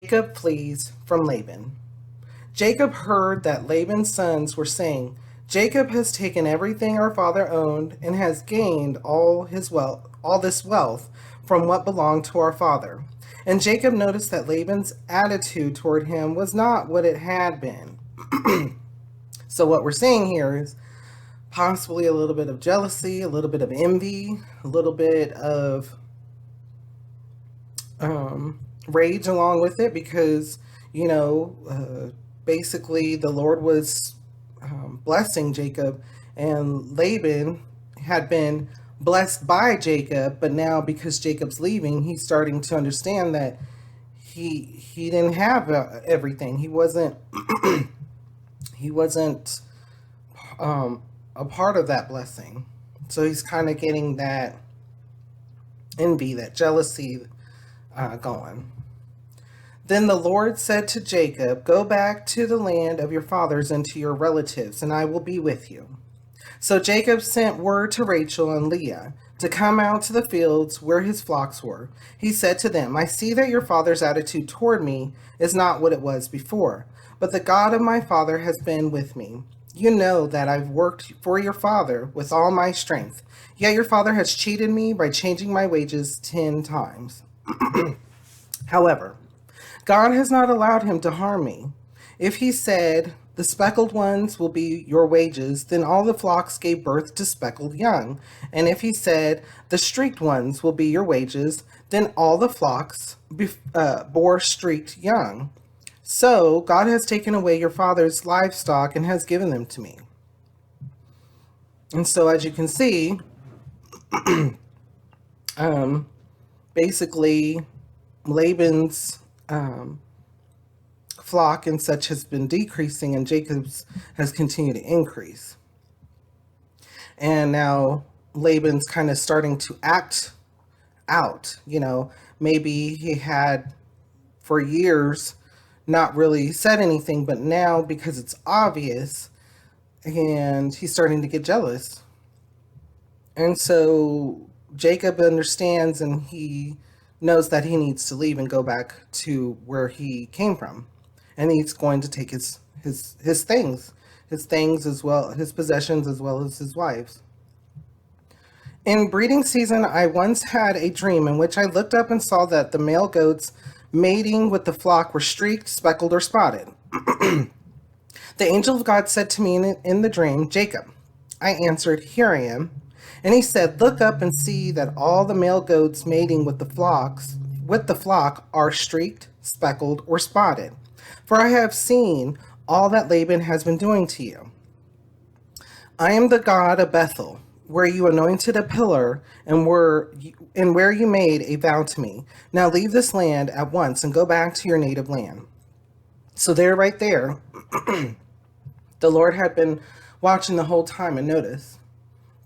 Jacob flees from Laban. Jacob heard that Laban's sons were saying, "Jacob has taken everything our father owned and has gained all this wealth from what belonged to our father." And Jacob noticed that Laban's attitude toward him was not what it had been. So what we're seeing here is possibly a little bit of jealousy, a little bit of envy, a little bit of rage along with it, because you know basically the Lord was blessing Jacob, and Laban had been blessed by Jacob, but now because Jacob's leaving, he's starting to understand that he didn't have everything. He wasn't a part of that blessing. So he's kind of getting that envy, that jealousy going. Then the Lord said to Jacob, "Go back to the land of your fathers and to your relatives, and I will be with you." So Jacob sent word to Rachel and Leah to come out to the fields where his flocks were. He said to them, "I see that your father's attitude toward me is not what it was before, but the God of my father has been with me. You know that I've worked for your father with all my strength, yet your father has cheated me by changing my wages 10 times. However, God has not allowed him to harm me. If he said, 'The speckled ones will be your wages,' then all the flocks gave birth to speckled young. And if he said, 'The streaked ones will be your wages,' then all the flocks bore streaked young. So God has taken away your father's livestock and has given them to me." And so, as you can see, basically, Laban's flock and such has been decreasing, and Jacob's has continued to increase. And now Laban's kind of starting to act out. Maybe he had for years not really said anything, but now because it's obvious, and he's starting to get jealous. And so Jacob understands, and he knows that he needs to leave and go back to where he came from. And he's going to take his things as well, his possessions as well as his wife's. In breeding season, I once had a dream in which I looked up and saw that the male goats mating with the flock were streaked, speckled, or spotted. The angel of God said to me in the dream, "Jacob." I answered, "Here I am." And he said, "Look up and see that all the male goats mating with the flock are streaked, speckled, or spotted. For I have seen all that Laban has been doing to you. I am the God of Bethel, where you anointed a pillar and where you made a vow to me. Now leave this land at once and go back to your native land." So there, right there, the Lord had been watching the whole time and noticed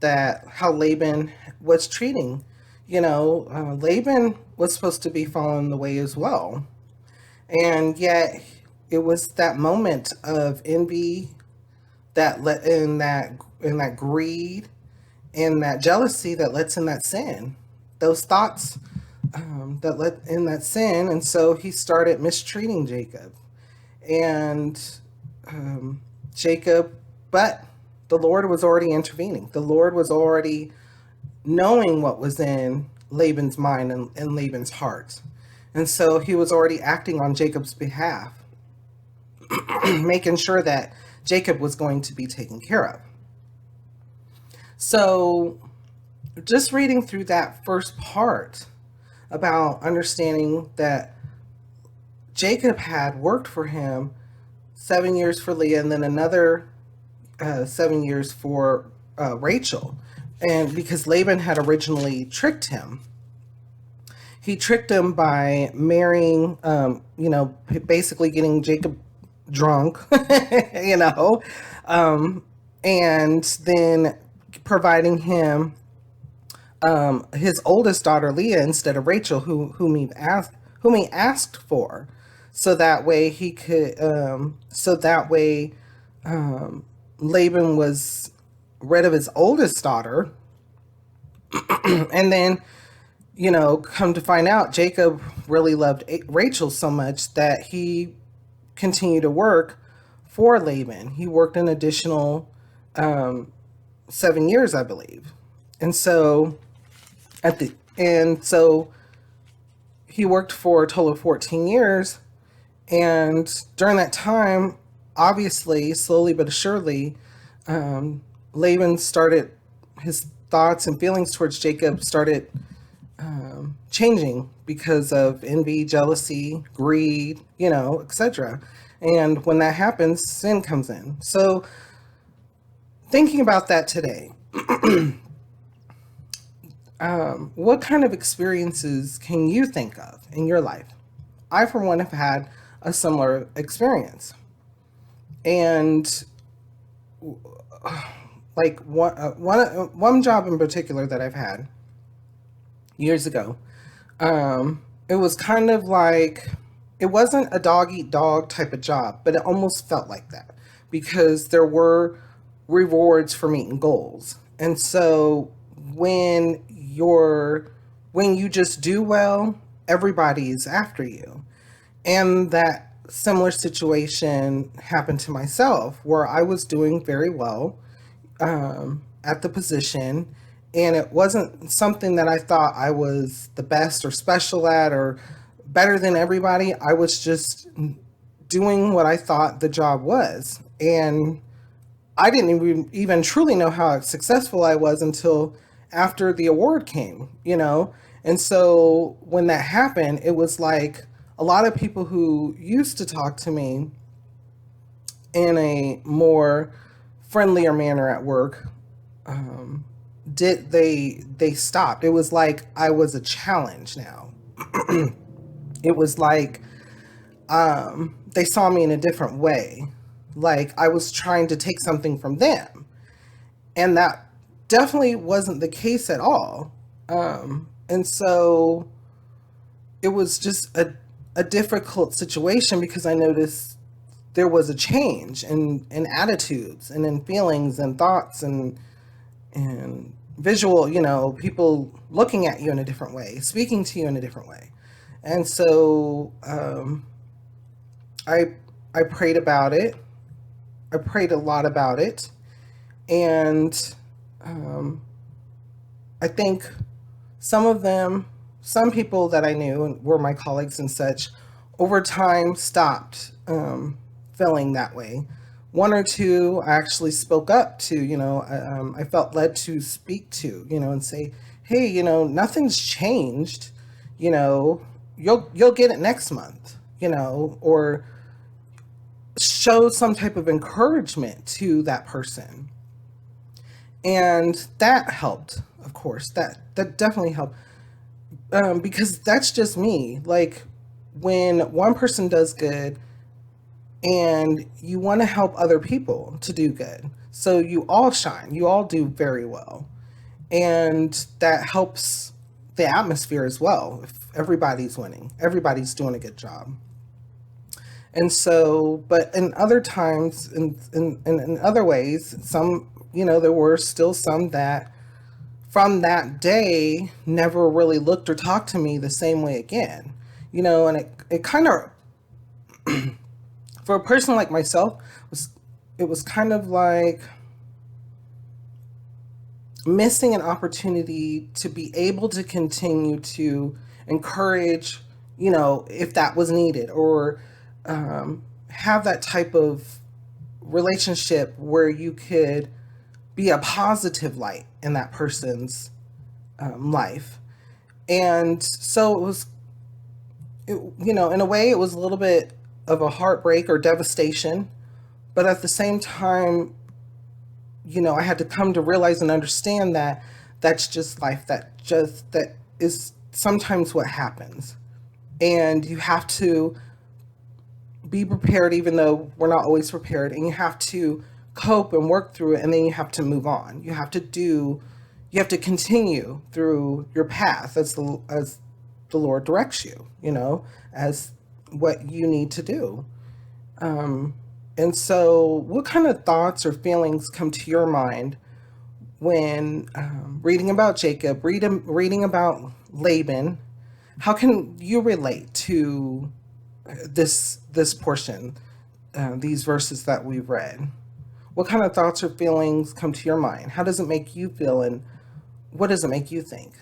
that how Laban was treating. Laban was supposed to be following the way as well. And yet it was that moment of envy, in that greed, and that jealousy that lets in that sin. Those thoughts that led in that sin. And so he started mistreating Jacob. And Jacob, but the Lord was already intervening. The Lord was already knowing what was in Laban's mind and Laban's heart. And so he was already acting on Jacob's behalf, making sure that Jacob was going to be taken care of. So just reading through that first part about understanding that Jacob had worked for him 7 years for Leah, and then another 7 years for Rachel. And because Laban had originally tricked him, he tricked him by marrying, basically getting Jacob drunk, and then providing him his oldest daughter Leah instead of Rachel, whom he asked for, so that way he could, Laban was rid of his oldest daughter, and then come to find out, Jacob really loved Rachel so much that he continued to work for Laban. He worked an additional 7 years, I believe. And so and so he worked for a total of 14 years. And during that time, obviously, slowly but surely, Laban started, his thoughts and feelings towards Jacob started changing because of envy, jealousy, greed, etc. And when that happens, sin comes in. So, thinking about that today, what kind of experiences can you think of in your life? I, for one, have had a similar experience. And like one job in particular that I've had years ago, it was kind of like, it wasn't a dog eat dog type of job, but it almost felt like that because there were rewards for meeting goals. And so when you just do well, everybody's after you. And that similar situation happened to myself where I was doing very well at the position, and it wasn't something that I thought I was the best or special at or better than everybody. I was just doing what I thought the job was. And I didn't even truly know how successful I was until after the award came. And so when that happened, it was like a lot of people who used to talk to me in a more friendlier manner at work they stopped. It was like I was a challenge now. It was like they saw me in a different way, like I was trying to take something from them, and that definitely wasn't the case at all. And so it was just a difficult situation because I noticed there was a change in attitudes and in feelings and thoughts and visual, people looking at you in a different way, speaking to you in a different way. And so I prayed about it. I prayed a lot about it. And I think some people that I knew and were my colleagues and such, over time stopped feeling that way. One or two I actually spoke up to, I felt led to speak to, and say, hey, nothing's changed, you'll get it next month, or show some type of encouragement to that person. And that helped, of course, that definitely helped. Because that's just me. Like, when one person does good and you want to help other people to do good, so you all shine, you all do very well, and that helps the atmosphere as well. If everybody's winning, everybody's doing a good job. And so, but in other times, in other ways, some, there were still some that from that day never really looked or talked to me the same way again. And it kind of, for a person like myself, it was kind of like missing an opportunity to be able to continue to encourage, if that was needed, or have that type of relationship where you could be a positive light in that person's life. And so in a way, it was a little bit of a heartbreak or devastation. But at the same time, I had to come to realize and understand that that's just life. That is sometimes what happens. And you have to be prepared, even though we're not always prepared. And you have to cope and work through it. And then you have to move on. You have to continue through your path as the Lord directs you, as what you need to do. And so, what kind of thoughts or feelings come to your mind when reading about Jacob, reading about Laban, how can you relate to this portion, these verses that we've read? What kind of thoughts or feelings come to your mind? How does it make you feel, and what does it make you think?